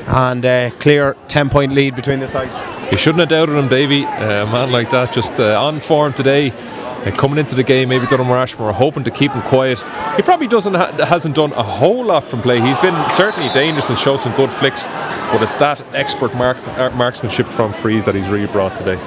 and clear 10-point lead between the sides. You shouldn't have doubted him, Davy. A man like that, just on form today. Coming into the game, maybe Donaghmore Ashbourne were hoping to keep him quiet. He probably hasn't done a whole lot from play. He's been certainly dangerous and shown some good flicks, but it's that expert marksmanship from frees that he's really brought today.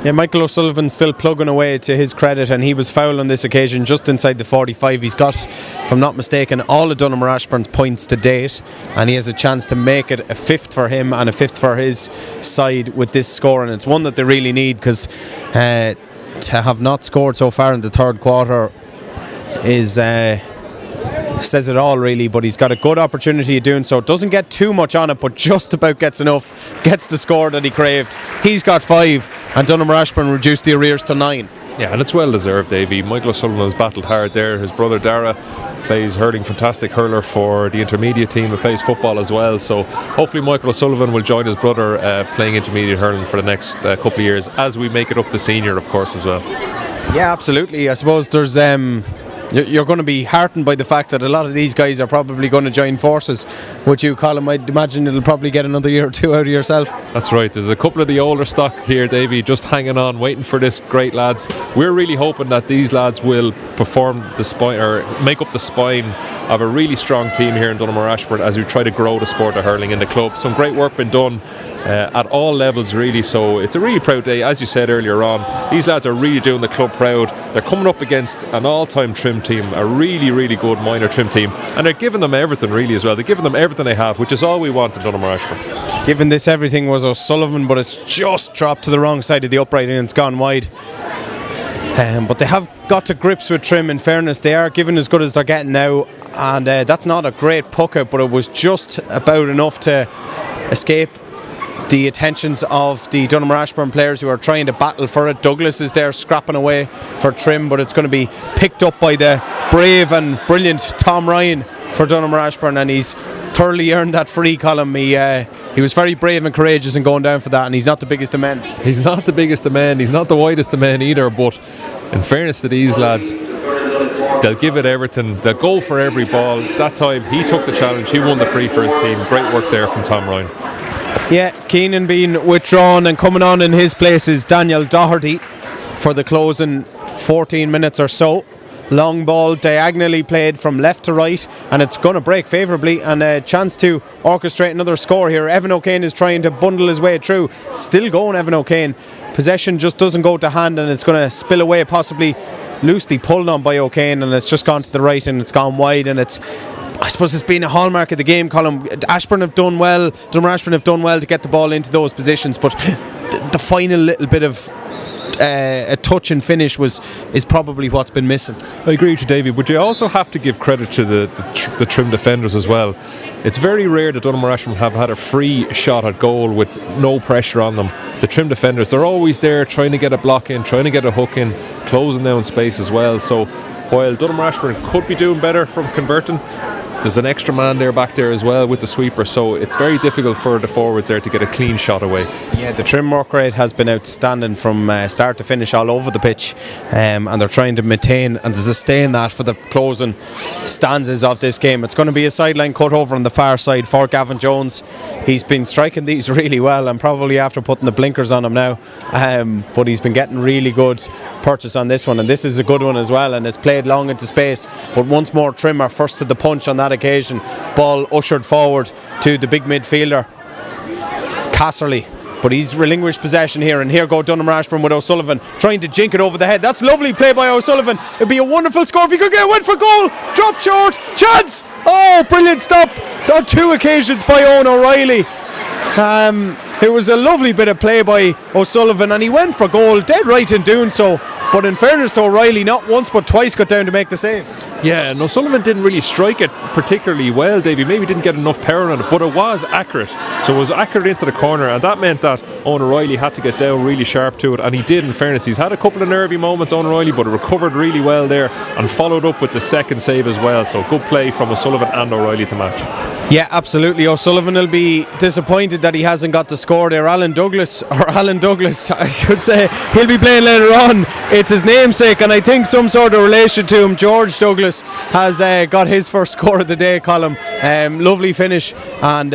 Yeah, Michael O'Sullivan still plugging away to his credit, and he was fouled on this occasion just inside the 45. He's got, if I'm not mistaken, all of Donaghmore Ashbourne's points to date, and he has a chance to make it a fifth for him and a fifth for his side with this score, and it's one that they really need, because to have not scored so far in the third quarter is says it all, really. But he's got a good opportunity of doing so. Doesn't get too much on it, but just about gets enough, gets the score that he craved. He's got 5, and Donaghmore Ashbourne reduced the arrears to 9. Yeah, and it's well deserved, Davy. Michael O'Sullivan has battled hard there. His brother Dara plays hurling, fantastic hurler for the intermediate team, and plays football as well. So hopefully Michael O'Sullivan will join his brother playing intermediate hurling for the next couple of years, as we make it up to senior, of course, as well. Yeah, absolutely. I suppose there's you're going to be heartened by the fact that a lot of these guys are probably going to join forces with you, Colin. I'd imagine it'll probably get another year or two out of yourself. That's right. There's a couple of the older stock here, Davy, just hanging on, waiting for this great lads. We're really hoping that these lads will perform the spine, or make up the spine of a really strong team here in Donaghmore Ashbourne as we try to grow the sport of hurling in the club. Some great work been done at all levels, really, so it's a really proud day. As you said earlier on, these lads are really doing the club proud. They're coming up against an all-time trim team, a really, really good minor trim team, and they're giving them everything, really, as well. They're giving them everything they have, which is all we want in Donaghmore Ashbourne. Given this everything was O'Sullivan, but it's just dropped to the wrong side of the upright and it's gone wide. But they have got to grips with trim. In fairness, they are giving as good as they're getting now, and that's not a great puck out, but it was just about enough to escape the attentions of the Donaghmore Ashbourne players who are trying to battle for it. Douglas is there scrapping away for trim, but it's going to be picked up by the brave and brilliant Tom Ryan for Donaghmore Ashbourne, and he's thoroughly earned that free column. He was very brave and courageous in going down for that, and he's not the biggest of men. He's not the biggest of men, he's not the widest of men either, but in fairness to these lads, they'll give it everything, they'll go for every ball. That time he took the challenge, he won the free for his team. Great work there from Tom Ryan. Yeah, Keenan being withdrawn, and coming on in his place is Daniel Doherty for the closing 14 minutes or so. Long ball diagonally played from left to right, and it's going to break favourably, and a chance to orchestrate another score here. Evan O'Kane is trying to bundle his way through. Still going, Evan O'Kane. Possession just doesn't go to hand, and it's going to spill away, possibly loosely pulled on by O'Kane, and it's just gone to the right and it's gone wide, and I suppose it's been a hallmark of the game, Colin. Ashbourne have done well, Donaghmore Ashbourne have done well to get the ball into those positions, but the final little bit of a touch and finish is probably what's been missing. I agree with you, Davey, but you also have to give credit to the trim defenders as well. It's very rare that Donaghmore Ashbourne have had a free shot at goal with no pressure on them. The trim defenders, they're always there trying to get a block in, trying to get a hook in, closing down space as well. So while Donaghmore Ashbourne could be doing better from converting, there's an extra man there back there as well with the sweeper, so it's very difficult for the forwards there to get a clean shot away. Yeah, the trim work rate has been outstanding from start to finish all over the pitch, and they're trying to maintain and sustain that for the closing stanzas of this game. It's going to be a sideline cut over on the far side for Gavin Jones. He's been striking these really well, and probably after putting the blinkers on him now, but he's been getting really good purchase on this one, and this is a good one as well, and it's played long into space, but once more Trim are first to the punch on that occasion. Ball ushered forward to the big midfielder Casserly, but he's relinquished possession here, and here go Donaghmore Ashbourne with O'Sullivan trying to jink it over the head. That's lovely play by O'Sullivan. It'd be a wonderful score if he could get one for goal. Drop short, chance. Oh, brilliant stop on two occasions by Owen O'Reilly. It was a lovely bit of play by O'Sullivan, and he went for goal, dead right in doing so. But in fairness to O'Reilly, not once but twice got down to make the save. Yeah, and O'Sullivan didn't really strike it particularly well, Davey. Maybe didn't get enough power on it, but it was accurate. So it was accurate into the corner, and that meant that Owen O'Reilly had to get down really sharp to it, and he did, in fairness. He's had a couple of nervy moments, Owen O'Reilly, but recovered really well there and followed up with the second save as well. So good play from O'Sullivan and O'Reilly to match. Yeah, absolutely. O'Sullivan will be disappointed that he hasn't got the score there. Alan Douglas, I should say, he'll be playing later on. It's his namesake, and I think some sort of relation to him. George Douglas has got his first score of the day, Colm. Lovely finish, and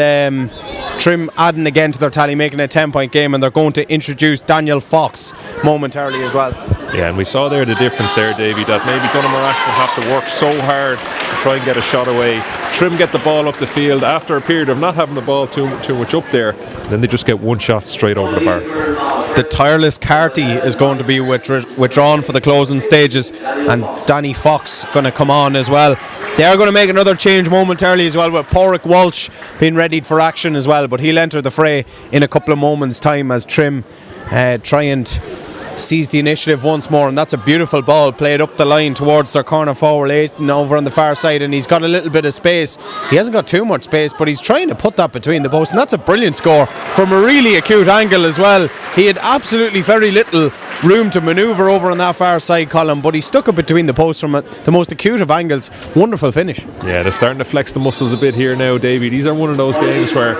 Trim adding again to their tally, making it a 10-point game, and they're going to introduce Daniel Fox momentarily as well. Yeah, and we saw there the difference there, Davey, that maybe Donaghmore Ashbourne have to work so hard to try and get a shot away. Trim get the ball up the field after a period of not having the ball too much up there, then they just get one shot straight over the bar. The tireless Carty is going to be withdrawn for the closing stages, and Danny Fox going to come on as well. They are going to make another change momentarily as well, with Porrick Walsh being readied for action as well, but he'll enter the fray in a couple of moments' time as Trim try and seize the initiative once more. And that's a beautiful ball played up the line towards their corner forward, Aiton over on the far side, and he's got a little bit of space. He hasn't got too much space, but he's trying to put that between the posts, and that's a brilliant score from a really acute angle as well. He had absolutely very little room to manoeuvre over on that far side column, but he stuck it between the posts from the most acute of angles. Wonderful finish. Yeah, they're starting to flex the muscles a bit here now, Davey. These are one of those games where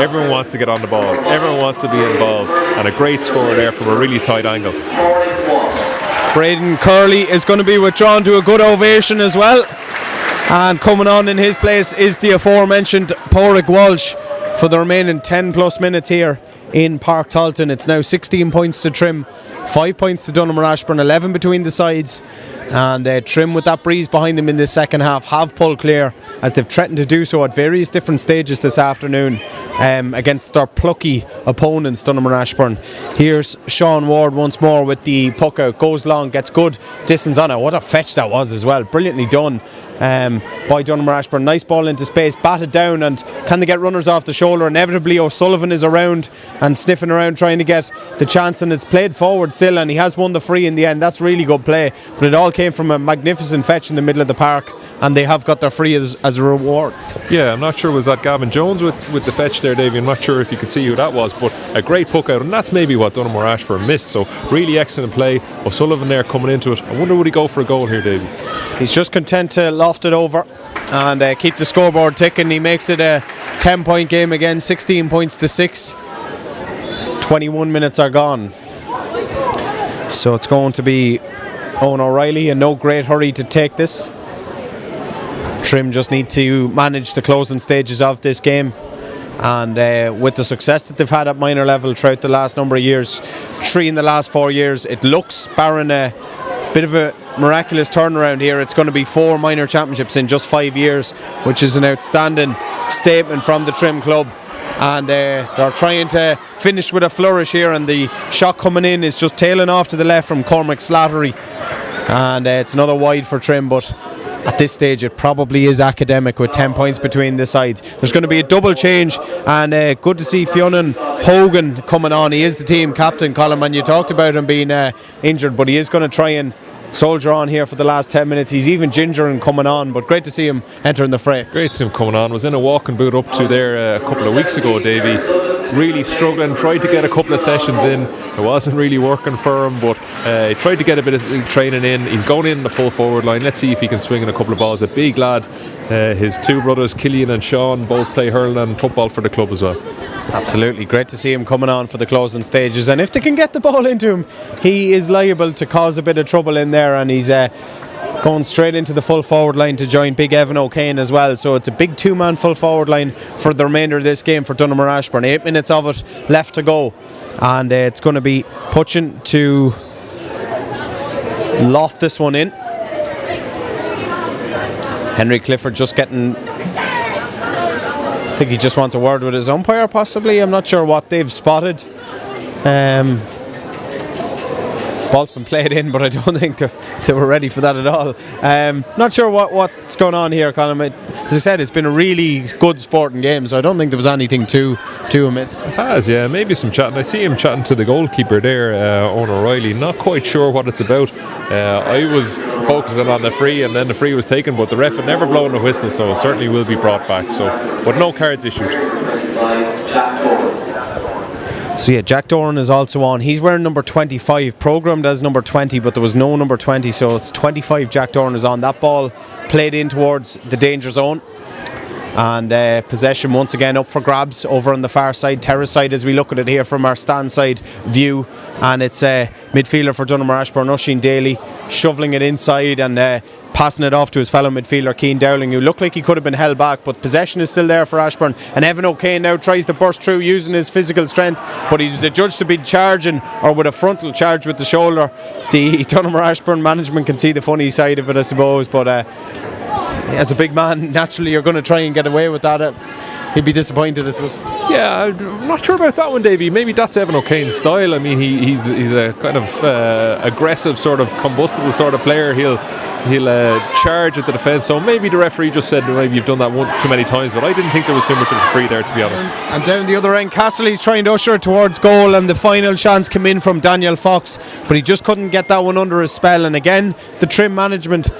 everyone wants to get on the ball, everyone wants to be involved, and a great score there from a really tight angle. Braden Curley is going to be withdrawn to a good ovation as well, and coming on in his place is the aforementioned Porrick Walsh for the remaining 10 plus minutes here in Park Talton. It's now 16 points to Trim, 5 points to Donaghmore Ashbourne, 11 between the sides, and Trim, with that breeze behind them in the second half, have pulled clear as they've threatened to do so at various different stages this afternoon against their plucky opponents, Donaghmore Ashbourne. Here's Sean Ward once more with the puck out, goes long, gets good distance on it. What a fetch that was as well, brilliantly done by Donaghmore Ashbourne. Nice ball into space, batted down, and can they get runners off the shoulder? Inevitably O'Sullivan is around and sniffing around trying to get the chance, and it's played forward still, and he has won the free in the end. That's really good play, but it all came from a magnificent fetch in the middle of the park, and they have got their free as a reward. Yeah, I'm not sure, was that Gavin Jones with the fetch there, Davey? I'm not sure if you could see who that was, but a great puck out, and that's maybe what Donaghmore Ashbourne missed. So really excellent play. O'Sullivan there coming into it. I wonder would he go for a goal here, Davey? He's just content to loft it over and keep the scoreboard ticking. He makes it a 10-point game again, 16 points to 6. 21 minutes are gone. So it's going to be Owen O'Reilly in no great hurry to take this. Trim just need to manage the closing stages of this game, and with the success that they've had at minor level throughout the last number of years, 3 in the last 4 years, it looks, barring a bit of a miraculous turnaround here, it's going to be 4 minor championships in just 5 years, which is an outstanding statement from the Trim club. And they're trying to finish with a flourish here, and the shot coming in is just tailing off to the left from Cormac Slattery, and it's another wide for Trim, but at this stage it probably is academic with 10 points between the sides. There's going to be a double change, and good to see Fionnan Hogan coming on. He is the team captain, Colin, and you talked about him being injured, but he is going to try and soldier on here for the last 10 minutes. He's even ginger and coming on, but great to see him entering the fray. Great to see him coming on. Was in a walking boot up to there a couple of weeks ago, Davey. Really struggling, tried to get a couple of sessions in. It wasn't really working for him, but he tried to get a bit of training in. He's going in the full forward line. Let's see if he can swing in a couple of balls. A big lad. His 2 brothers, Killian and Sean, both play hurling and football for the club as well. Absolutely, great to see him coming on for the closing stages, and if they can get the ball into him, he is liable to cause a bit of trouble in there, and he's going straight into the full forward line to join big Evan O'Kane as well. So it's a big 2-man full forward line for the remainder of this game for Donaghmore Ashbourne. 8 minutes of it left to go, and it's going to be Putchin to loft this one in. Henry Clifford just getting, I think he just wants a word with his umpire possibly. I'm not sure what they've spotted. Ball's been played in, but I don't think they were ready for that at all. Not sure what's going on here, Colin. As I said, it's been a really good sporting game, so I don't think there was anything too amiss. It has, yeah, maybe some chatting. I see him chatting to the goalkeeper there, Owen O'Reilly. Not quite sure what it's about. I was focusing on the free, and then the free was taken, but the ref had never blown a whistle, so it certainly will be brought back. So, but no cards issued. So yeah, Jack Doran is also on. He's wearing number 25, programmed as number 20, but there was no number 20, so it's 25 Jack Doran is on. That ball played in towards the danger zone. and possession once again up for grabs over on the far side, terrace side, as we look at it here from our stand side view. And it's a midfielder for Donaghmore Ashbourne, Oisin Daly, shoveling it inside and passing it off to his fellow midfielder Cian Dowling, who looked like he could have been held back, but possession is still there for Ashbourne. And Evan O'Kane now tries to burst through using his physical strength, but he was adjudged to be charging, or with a frontal charge with the shoulder. The Donaghmore Ashbourne management can see the funny side of it, I suppose, but as a big man, naturally you're going to try and get away with that. He'd be disappointed, I suppose. Yeah, I'm not sure about that one, Davey. Maybe that's Evan O'Kane's style. I mean, he's a kind of aggressive, sort of combustible sort of player. He'll charge at the defence. So maybe the referee just said, maybe you've done that one too many times. But I didn't think there was too much of a free there, to be honest. And down the other end, Castley's trying to usher it towards goal, and the final chance came in from Daniel Fox, but he just couldn't get that one under his spell. And again, the Trim management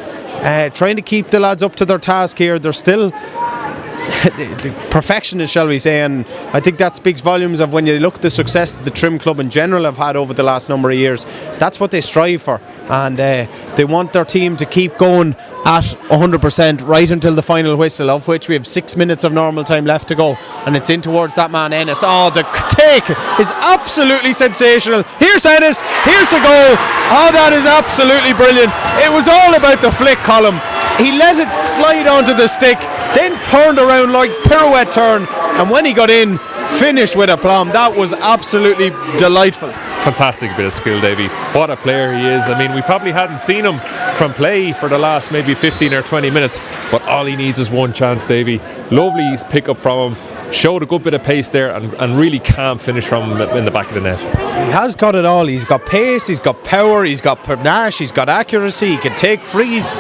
trying to keep the lads up to their task here. They're still the perfectionists, shall we say, and I think that speaks volumes of when you look at the success that the Trim Club in general have had over the last number of years. That's what they strive for, and they want their team to keep going at 100% right until the final whistle, of which we have 6 minutes of normal time left to go, and it's in towards that man Ennis. Oh, the take is absolutely sensational. Here's Ennis, here's the goal. Oh, that is absolutely brilliant. It was all about the flick column. He let it slide onto the stick, then turned around like pirouette turn, and when he got in, finished with aplomb. That was absolutely delightful. Fantastic bit of skill, Davey. What a player he is. I mean, we probably hadn't seen him from play for the last maybe 15 or 20 minutes, but all he needs is one chance, Davey. Lovely pick up from him. Showed a good bit of pace there, and really calm finish from him in the back of the net. He has got it all. He's got pace, he's got power, he's got panache, he's got accuracy, he can take frees,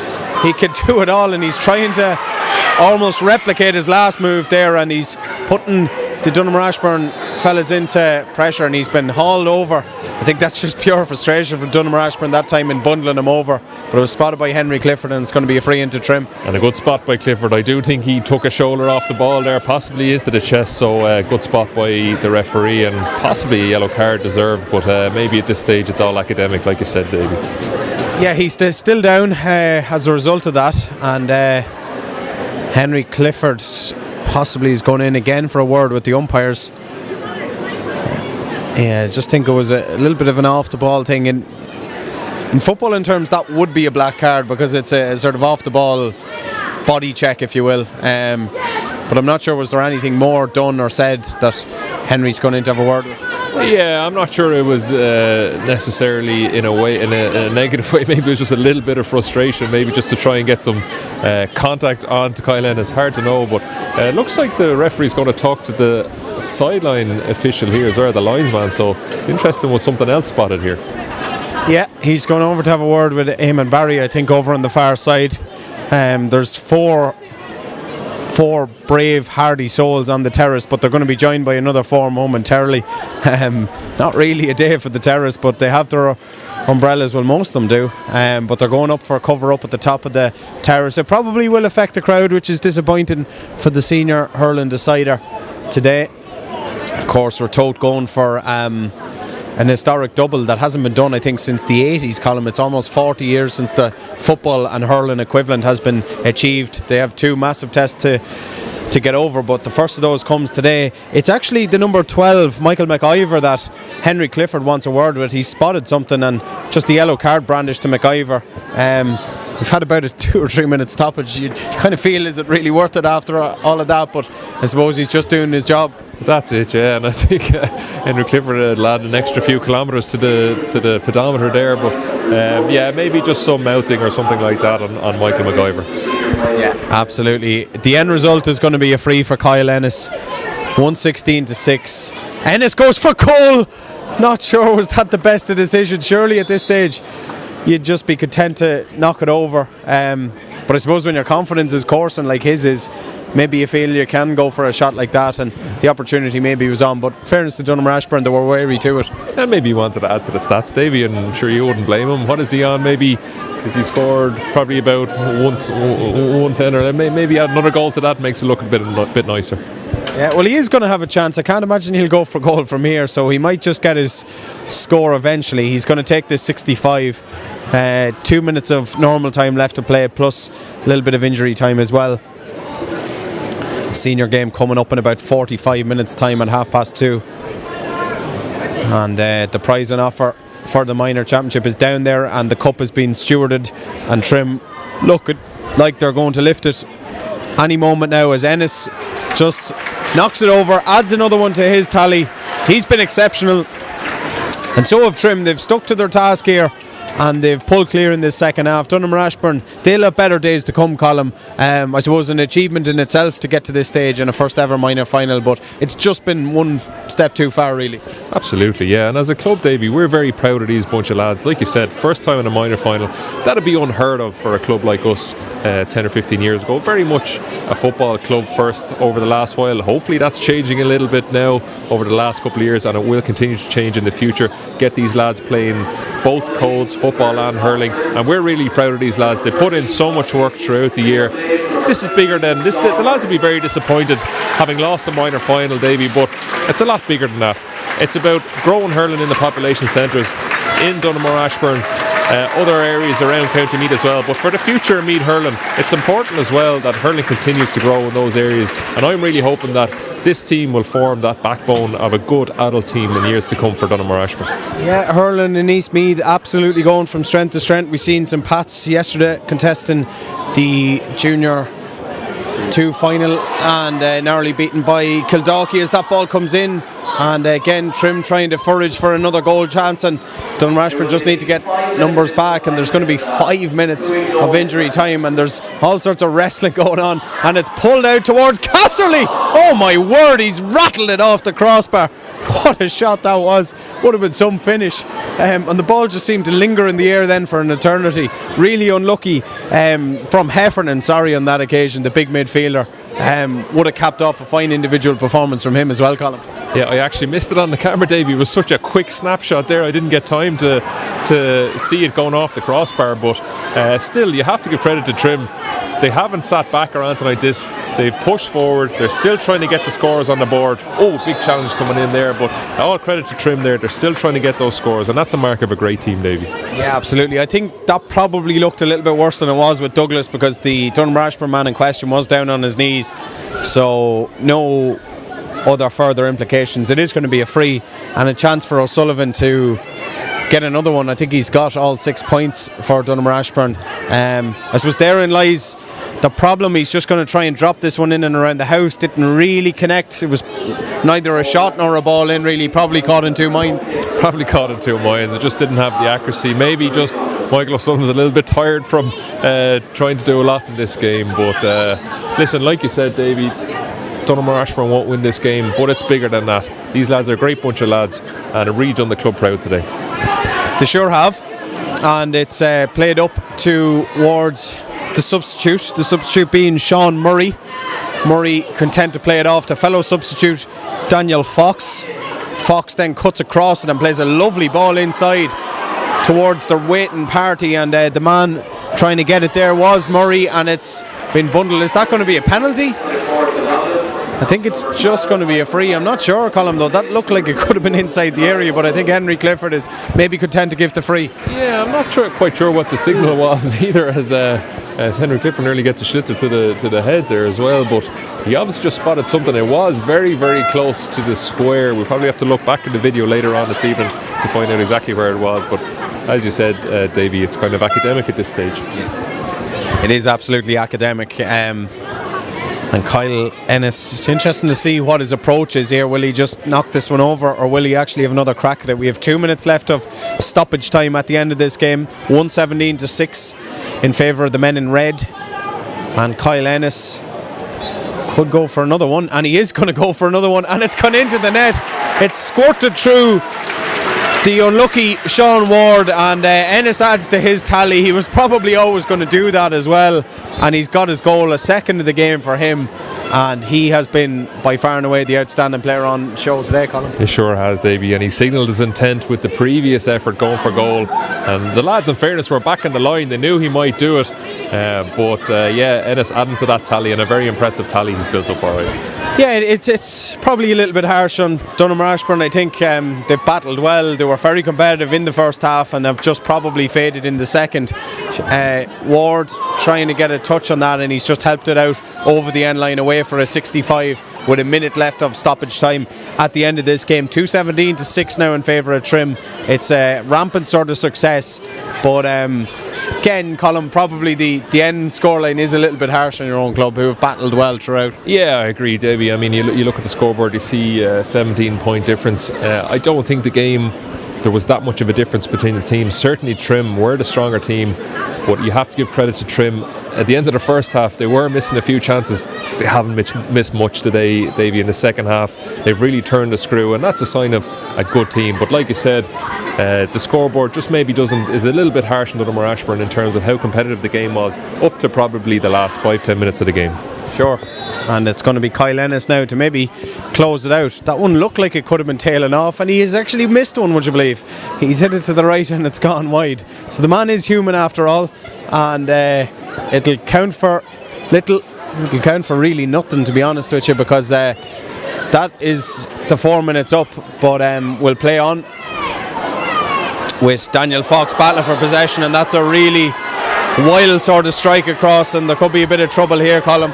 he can do it all, and he's trying to almost replicate his last move there, and he's putting the Donaghmore Ashbourne fellas into pressure, and he's been hauled over. I think that's just pure frustration from Donaghmore Ashbourne that time in bundling him over, but it was spotted by Henry Clifford, and it's going to be a free into Trim. And a good spot by Clifford. I do think he took a shoulder off the ball there, possibly into the chest, so good spot by the referee, and possibly a yellow card deserved, but maybe at this stage it's all academic, like you said, Davey. Yeah, he's still down as a result of that, and Henry Clifford possibly is going in again for a word with the umpires. Yeah, I just think it was a little bit of an off the ball thing. In football in terms, that would be a black card because it's a sort of off the ball body check, if you will. But I'm not sure, was there anything more done or said that Henry's going in to have a word with? Yeah, I'm not sure it was necessarily in a negative way. Maybe it was just a little bit of frustration, maybe just to try and get some contact on to Kyle Ennis. Hard to know, but it looks like the referee's going to talk to the sideline official here as well, the linesman, so interesting was something else spotted here. Yeah, he's going over to have a word with Eamon Barry, I think, over on the far side. There's four brave, hardy souls on the terrace, but they're going to be joined by another four momentarily. Not really a day for the terrace, but they have their umbrellas, well, most of them do, but they're going up for a cover up at the top of the terrace. It probably will affect the crowd, which is disappointing for the senior hurling decider today. Of course, we're told going for an historic double that hasn't been done, I think, since the 80s, Colin. It's almost 40 years since the football and hurling equivalent has been achieved. They have two massive tests to get over, but the first of those comes today. It's actually the number 12, Michael McIver, that Henry Clifford wants a word with. He spotted something, and just a yellow card brandished to McIver. We've had about a 2 or 3 minute stoppage. You kind of feel, is it really worth it after all of that? But I suppose he's just doing his job. That's it, yeah, and I think Henry Clifford had added an extra few kilometres to the pedometer there, but yeah, maybe just some mouthing or something like that on Michael McIver. Yeah, absolutely. The end result is going to be a free for Kyle Ennis, 116-6. Ennis goes for goal. Not sure, was that the best decision? Surely at this stage you'd just be content to knock it over, but I suppose when your confidence is coursing like his is, maybe you feel you can go for a shot like that, and the opportunity maybe was on. But fairness to Donaghmore Ashbourne, they were wary to it. And maybe he wanted to add to the stats, Davey, and I'm sure you wouldn't blame him. What is he on? Maybe because he scored probably about 110, or maybe add another goal to that, makes it look a bit nicer. Yeah, well, he is going to have a chance. I can't imagine he'll go for goal from here, so he might just get his score eventually. He's going to take this 65. 2 minutes of normal time left to play, plus a little bit of injury time as well. Senior game coming up in about 45 minutes time at 2:30. And the prize and offer for the minor championship is down there, and the cup is being stewarded, and Trim look like they're going to lift it any moment now as Ennis just knocks it over, adds another one to his tally. He's been exceptional, and so have Trim. They've stuck to their task here and they've pulled clear in this second half. Donaghmore Ashbourne, they'll have better days to come, Colm. I suppose an achievement in itself to get to this stage in a first ever minor final, but it's just been one step too far, really. Absolutely, yeah. And as a club, Davy, we're very proud of these bunch of lads. Like you said, first time in a minor final. That'd be unheard of for a club like us 10 or 15 years ago. Very much a football club first over the last while. Hopefully that's changing a little bit now over the last couple of years, and it will continue to change in the future. Get these lads playing both codes, football and hurling, and we're really proud of these lads. They put in so much work throughout the year. This is bigger than this. The lads will be very disappointed having lost a minor final, Davy, but it's a lot bigger than that. It's about growing hurling in the population centres in Donaghmore, Ashbourne, other areas around County Meath as well. But for the future of Meath hurling, it's important as well that hurling continues to grow in those areas, and I'm really hoping that this team will form that backbone of a good adult team in years to come for Donaghmore Ashbourne. Yeah, hurling in East Meath absolutely going from strength to strength. We've seen some Pats yesterday contesting the Junior 2 final and narrowly beaten by Kildalkey as that ball comes in. And again, Trim trying to forage for another goal chance, and Donaghmore Ashbourne just need to get numbers back, and there's going to be 5 minutes of injury time, and there's all sorts of wrestling going on, and it's pulled out towards Casserly. Oh my word, he's rattled it off the crossbar. What a shot that was. Would have been some finish. And the ball just seemed to linger in the air then for an eternity. Really unlucky from Heffernan, on that occasion, the big midfielder. Would have capped off a fine individual performance from him as well, Colin. Yeah, I actually missed it on the camera, Davey. It was such a quick snapshot there. I didn't get time to see it going off the crossbar, but still, you have to give credit to Trim. They haven't sat back or anything like this. They've pushed forward. They're still trying to get the scores on the board. Oh, big challenge coming in there, but all credit to Trim there. They're still trying to get those scores, and that's a mark of a great team, Davey. Yeah, absolutely. I think that probably looked a little bit worse than it was with Douglas, because the Donaghmore Ashbourne man in question was down on his knees, so no other further implications. It is going to be a free and a chance for O'Sullivan to get another one. I think he's got all 6 points for Donaghmore Ashbourne. I suppose therein lies the problem. He's just going to try and drop this one in and around the house. Didn't really connect. It was neither a shot nor a ball in, really. Probably caught in 2 minds. Probably caught in 2 minds. It just didn't have the accuracy. Maybe just Michael O'Sullivan was a little bit tired from trying to do a lot in this game. But listen, like you said, Davey, Donaghmore Ashbourne won't win this game, but it's bigger than that. These lads are a great bunch of lads and have really done the club proud today. They sure have, and it's played up towards the substitute being Sean Murray. Murray content to play it off to fellow substitute Daniel Fox. Fox then cuts across it and plays a lovely ball inside towards the waiting party, and the man trying to get it there was Murray, and it's been bundled. Is that going to be a penalty? I think it's just going to be a free. I'm not sure, Colm, though. That looked like it could have been inside the area, but I think Henry Clifford is maybe content to give the free. Yeah, I'm not quite sure what the signal was either, as Henry Clifford nearly gets a schlitzer to the head there as well, but he obviously just spotted something. It was very, very close to the square. We'll probably have to look back in the video later on this evening to find out exactly where it was, but as you said, Davey, it's kind of academic at this stage. It is absolutely academic. And Kyle Ennis, it's interesting to see what his approach is here. Will he just knock this one over, or will he actually have another crack at it? We have 2 minutes left of stoppage time at the end of this game. 117-6 in favour of the men in red. And Kyle Ennis could go for another one, and he is going to go for another one, and it's gone into the net. It's squirted through the unlucky Sean Ward, and Ennis adds to his tally. He was probably always going to do that as well, and he's got his goal, a second of the game for him, and he has been by far and away the outstanding player on show today, Colin. He sure has, Davey, and he signalled his intent with the previous effort going for goal, and the lads in fairness were back in the line. They knew he might do it, but Ennis adding to that tally, and a very impressive tally he's built up already. Yeah, it's probably a little bit harsh on Donaghmore Ashbourne. I think they've battled well. They were very competitive in the first half and have just probably faded in the second. Ward trying to get a touch on that, and he's just helped it out over the end line away for a 65 with a minute left of stoppage time at the end of this game. 2:17 to 6 now in favour of Trim. It's a rampant sort of success, but again, Colin, probably the end scoreline is a little bit harsh on your own club, who have battled well throughout. Yeah, I agree, Davey. I mean, you look at the scoreboard, you see a 17-point difference. I don't think the game, there was that much of a difference between the teams. Certainly Trim were the stronger team, but you have to give credit to Trim. At the end of the first half, they were missing a few chances. They haven't missed much today, Davey. In the second half, they've really turned the screw, and that's a sign of a good team. But like you said, the scoreboard just maybe is a little bit harsh on Donaghmore Ashbourne in terms of how competitive the game was up to probably the last 5-10 minutes of the game. Sure. And it's going to be Kyle Ennis now to maybe close it out. That one looked like it could have been tailing off, and he has actually missed one, would you believe? He's hit it to the right and it's gone wide. So the man is human after all, and it'll count for really nothing, to be honest with you, because that is the 4 minutes up. But we'll play on with Daniel Fox battling for possession, and that's a really wild sort of strike across, and there could be a bit of trouble here, Colin.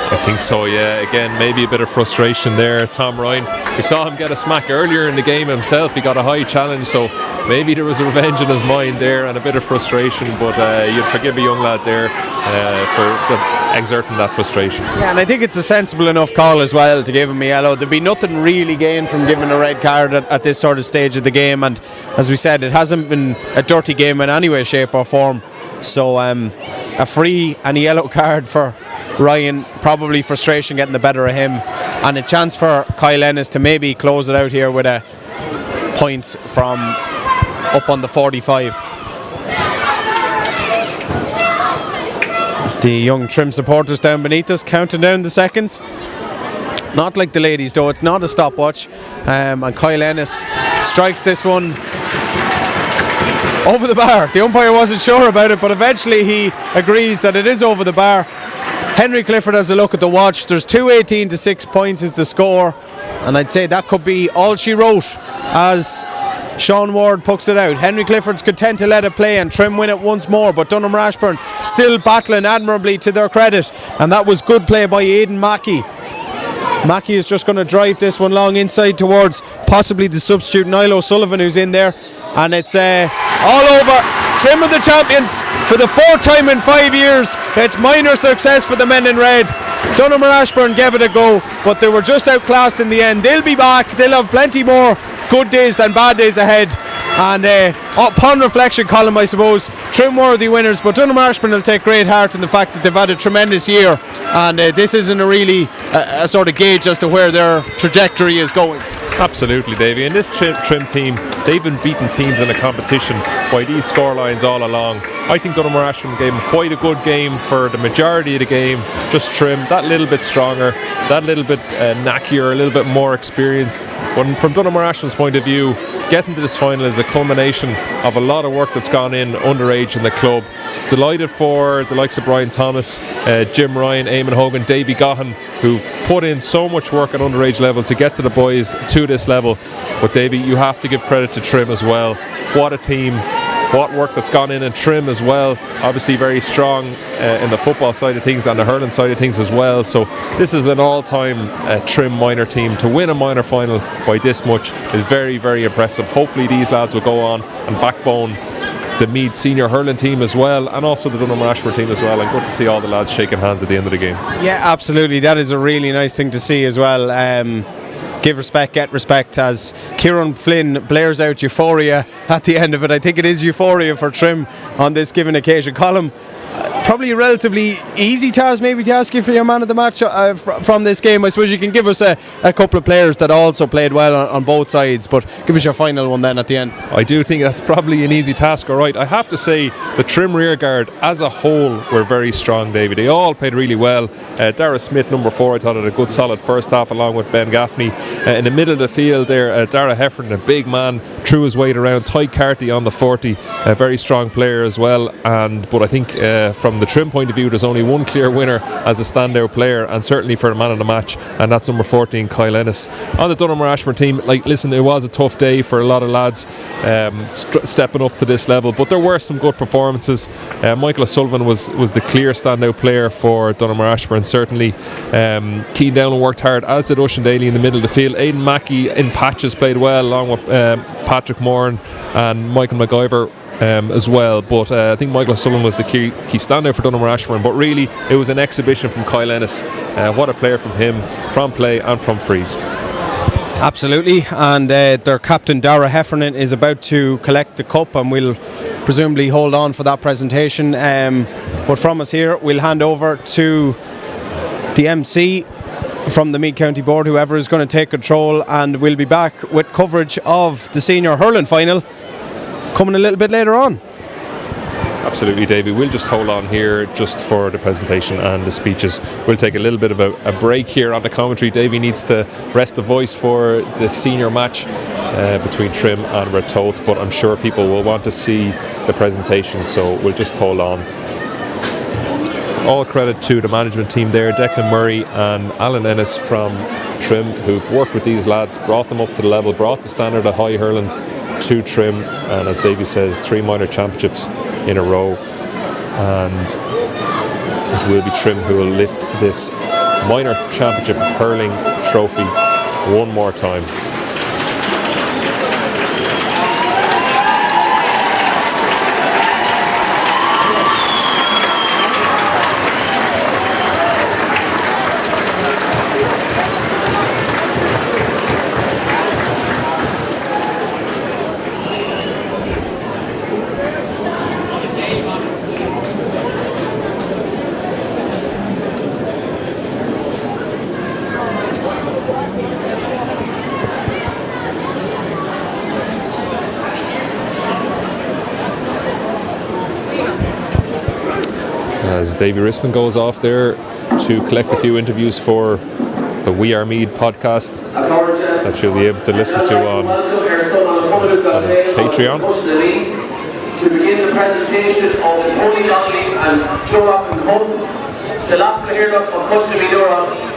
I think so, yeah. Again, maybe a bit of frustration there. Tom Ryan, we saw him get a smack earlier in the game himself. He got a high challenge, so maybe there was a revenge in his mind there and a bit of frustration, but you'd forgive a young lad there for exerting that frustration. Yeah, and I think it's a sensible enough call as well to give him a yellow. There'd be nothing really gained from giving a red card at this sort of stage of the game, and as we said, it hasn't been a dirty game in any way, shape or form. So a free and a yellow card for Ryan, probably frustration getting the better of him, and a chance for Kyle Ennis to maybe close it out here with a point from up on the 45. The young Trim supporters down beneath us counting down the seconds. Not like the ladies though, it's not a stopwatch, and Kyle Ennis strikes this one over the bar. The umpire wasn't sure about it, but eventually he agrees that it is over the bar. Henry Clifford has a look at the watch. There's 2:18 to 6 points is the score, and I'd say that could be all she wrote as Sean Ward pucks it out. Henry Clifford's content to let it play and Trim win it once more, but Donaghmore Ashbourne still battling admirably to their credit, and that was good play by Aidan Mackey. Mackey is just going to drive this one long inside towards possibly the substitute Niall O'Sullivan, who's in there, and it's all over. Trim are the champions for the 4th time in 5 years. It's minor success for the men in red. Donaghmore Ashbourne gave it a go, but they were just outclassed in the end. They'll be back. They'll have plenty more good days than bad days ahead. And upon reflection, Colin, I suppose Trim were the winners, but Donaghmore Ashbourne will take great heart in the fact that they've had a tremendous year, and this isn't a sort of gauge as to where their trajectory is going. Absolutely, Davey. And this Trim team, they've been beating teams in the competition by these scorelines all along. I think Donaghmore Ashbourne gave them quite a good game for the majority of the game. Just Trim that little bit stronger, that little bit knackier, a little bit more experienced. But from Donaghmore Ashbourne's point of view, getting to this final is a culmination of a lot of work that's gone in underage in the club. Delighted for the likes of Brian Thomas, Jim Ryan, Eamon Hogan, Davy Gahan, who've put in so much work at underage level to get to the boys to this level. But Davy, you have to give credit to Trim as well. What a team, what work that's gone in Trim as well. Obviously very strong in the football side of things and the hurling side of things as well. So this is an all-time Trim minor team. To win a minor final by this much is very, very impressive. Hopefully these lads will go on and backbone the Meath senior hurling team as well, and also the Donaghmore Ashbourne team as well, and good to see all the lads shaking hands at the end of the game. Yeah, absolutely, that is a really nice thing to see as well. Give respect, get respect, as Kieran Flynn blares out euphoria at the end of it. I think it is euphoria for Trim on this given occasion. Colin, probably a relatively easy task maybe to ask you for your man of the match from this game. I suppose you can give us a couple of players that also played well on both sides, but give us your final one then at the end. I do think that's probably an easy task, alright. I have to say the Trim rearguard as a whole were very strong, David. They all played really well. Dara Smith, number 4, I thought had a good solid first half along with Ben Gaffney. In the middle of the field there, Dara Heffern, a big man, threw his weight around. Ty Carty on the 40, a very strong player as well. But I think from the the Trim point of view, there's only one clear winner as a standout player, and certainly for the man of the match, and that's number 14, Kyle Ennis. On the Donaghmore Ashbourne team, listen, it was a tough day for a lot of lads stepping up to this level, but there were some good performances. Michael O'Sullivan was the clear standout player for Donaghmore Ashbourne, certainly. Keane Dowling worked hard, as did Ushan Daly in the middle of the field. Aidan Mackey in patches played well, along with Patrick Moran and Michael McIver as well, but I think Michael O'Sullivan was the key standout for Donaghmore Ashbourne. But really, it was an exhibition from Kyle Ennis. What a player from him, from play and from frees. Absolutely, and their captain Dara Heffernan is about to collect the cup, and we'll presumably hold on for that presentation. But from us here, we'll hand over to the MC from the Meath County Board, whoever is going to take control, and we'll be back with coverage of the senior hurling final coming a little bit later on. Absolutely, Davey. We'll just hold on here just for the presentation and the speeches. We'll take a little bit of a break here on the commentary. Davey needs to rest the voice for the senior match between Trim and Ratoath, but I'm sure people will want to see the presentation, so we'll just hold on. All credit to the management team there, Declan Murray and Alan Ennis from Trim, who've worked with these lads, brought them up to the level, brought the standard of high hurling to Trim, and as Davey says, 3 minor championships in a row, and it will be Trim who will lift this minor championship hurling trophy one more time. As Davey Risman goes off there to collect a few interviews for the We Are Meath podcast that you'll be able to listen to on Patreon. To begin the presentation of Tony Donnelly and Durham and Hunt, the last here of Custody Durham.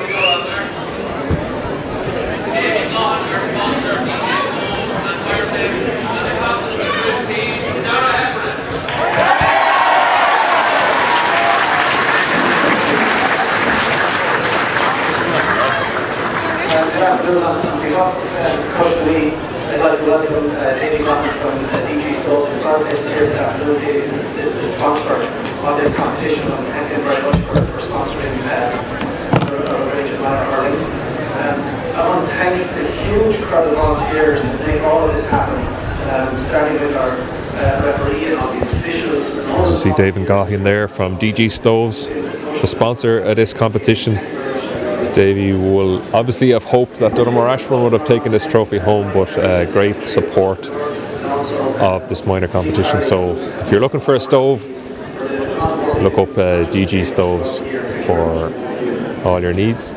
Good afternoon. On behalf of Custody, I'd like to welcome David Goffin from DG Stoke and Farmheads here this afternoon. David is the sponsor of this competition, and thank him very much for sponsoring our region hurling. I want to thank the huge crowd of volunteers to make all of this happen, starting with our referee and all these officials. As we see David Goffin there from DG Stoves, the sponsor of this competition. Davey will obviously have hoped that Donaghmore Ashbourne would have taken this trophy home, but great support of this minor competition. So if you're looking for a stove, look up DG Stoves for all your needs. I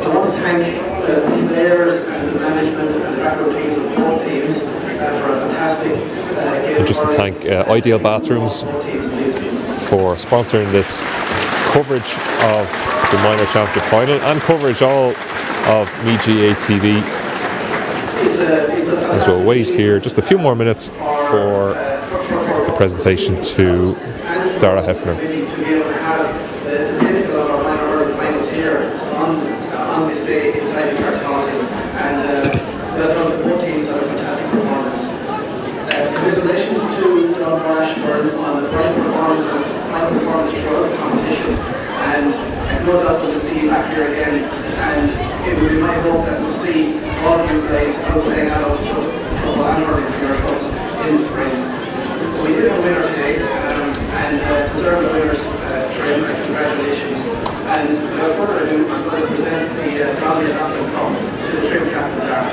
want to thank the players and the management and the faculty of both teams for a fantastic and just to thank Ideal Bathrooms for sponsoring this coverage of the minor championship final and coverage all of Meath GA TV. As we'll wait here just a few more minutes for the presentation to Dara Heffernan. No doubt we'll see you back here again, and it will be my hope that we'll see all of you guys saying hello to football and hurling for your clubs in the spring. We did have a winner today, and deserved winners, Trim, and congratulations. And without further ado, I'm going to present the Donnelly and Anthem Cup to the Trim captain, Dara.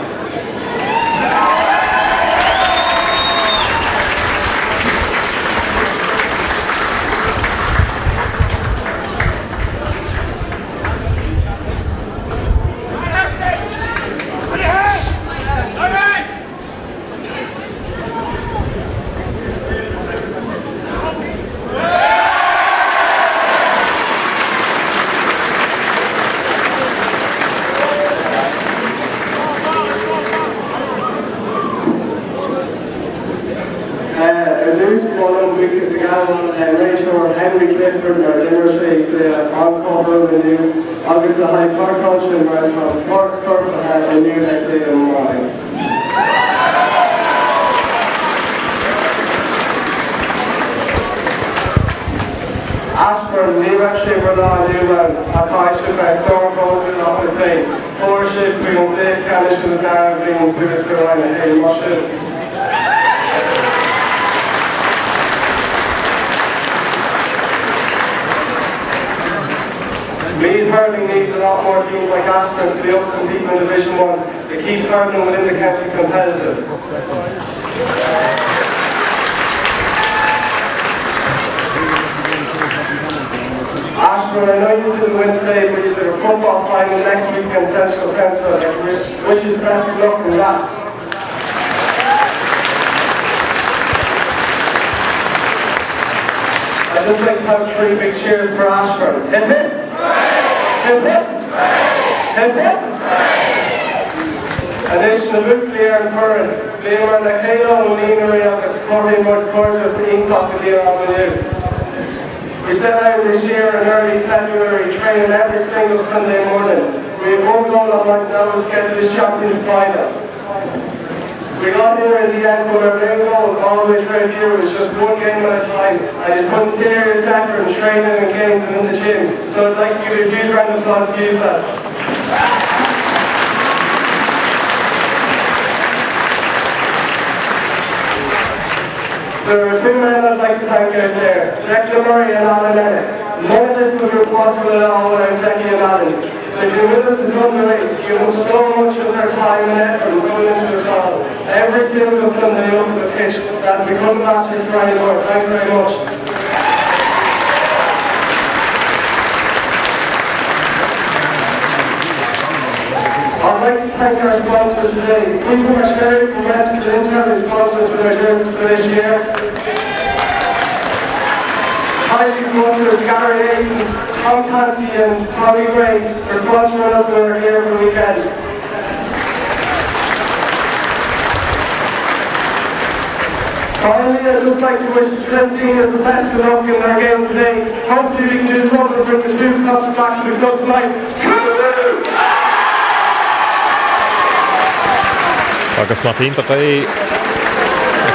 Lucy Mullen, Lucas Galvan, Rachel Henry Clifford, Dinner Shakes, Bob Corporal, the new, August the High Park Culture, and Restaurant Park Corp, the new next day in the morning. Ashbourne, New Hampshire, Vermont, Newland, Apache, by Storm, Bolton, off the plane. Forship, we will take Canish to the Darren, bringing Swiss Carolina, hey, Mushin. Meath hurling needs a lot more teams like Ashbourne to be up competing in Division 1. It keeps hurling within the county competitive. Ashbourne are united to the win today, but you a football final next week against Central Council, which is best of luck in that. I'd just like to have 3 big cheers for Ashbourne. Hip hip! Hip hip! Hip hip! A nation of nuclear and current, Liam and Halo and Nina Riakas, Corey Mud Cordes, the Inklock of the Avenue. We set out this year in early February, training every single Sunday morning. We have one goal on right now to get to this champion final. We got here in the end, but our main goal all the way through here was just one game at a time. I just put serious effort in training and games and in the gym. So I'd like to give you a huge round of applause to you guys. There are 2 men I'd like to thank out there, Declan Murray and Alan Ennis. None of this would be possible at all without Declan and Alan. They've been with us this whole race, giving them so much of their time and effort going into this hall. Every single Sunday up to the pitch, that we couldn't ask for any more. Thanks very much. I'd like to thank our sponsors today. People are sharing from Mexico to internal sponsors for their service for this year. Highly sponsors Gary Aiton, Tom Canty and Tommy Gray for sponsoring us when we're here for the weekend. Finally, I'd just like to wish the Trent Seniors the best of luck in their game today. Hopefully we can do the one to bring the 2 clubs back to the club tonight. Agus nach ínta é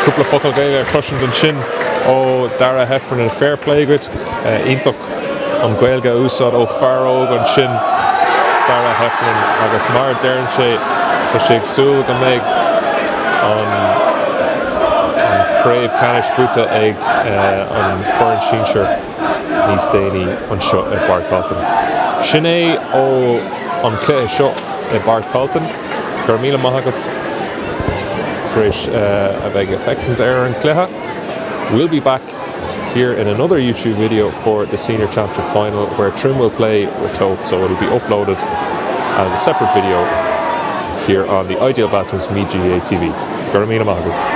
cúpla focail gaile cruisian den sin ó Dara Heffron in fair play grid ítach an Gaeilge úsáid ó Faróg an sin Dara Heffron agus mar dearann sé tá sé ag súil go méid an craobh canis buta ag an foreign sínsir níos déanaí an seo i Bartalton. Sin é ó an clé seo i Bartalton gur míle maithagat a big effective air and Cleha. We'll be back here in another YouTube video for the Senior Championship Final where Trim will play with Toth, so it'll be uploaded as a separate video here on the Ideal Bathrooms MeGA TV. Garamina Mahagu.